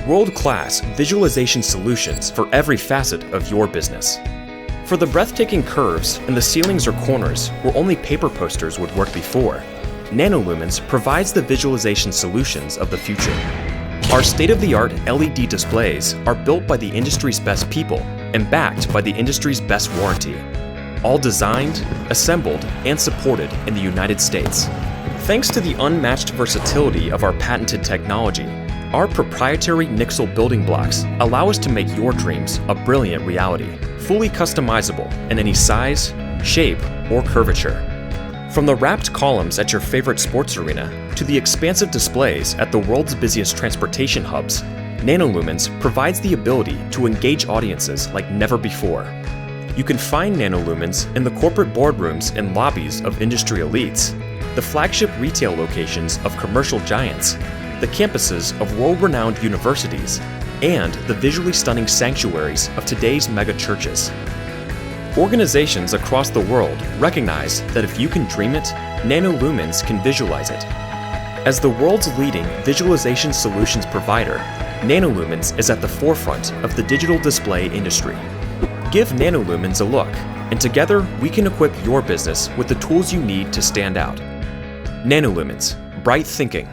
world-class visualization solutions for every facet of your business. For the breathtaking curves in the ceilings or corners where only paper posters would work before, NanoLumens provides the visualization solutions of the future. Our state-of-the-art LED displays are built by the industry's best people and backed by the industry's best warranty. All designed, assembled, and supported in the United States. Thanks to the unmatched versatility of our patented technology, our proprietary Nixel building blocks allow us to make your dreams a brilliant reality, fully customizable in any size, shape, or curvature. From the wrapped columns at your favorite sports arena to the expansive displays at the world's busiest transportation hubs, NanoLumens provides the ability to engage audiences like never before. You can find NanoLumens in the corporate boardrooms and lobbies of industry elites, the flagship retail locations of commercial giants, the campuses of world-renowned universities, and the visually stunning sanctuaries of today's mega churches. Organizations across the world recognize that if you can dream it, NanoLumens can visualize it. As the world's leading visualization solutions provider, NanoLumens is at the forefront of the digital display industry. Give NanoLumens a look, and together we can equip your business with the tools you need to stand out. NanoLumens, bright thinking.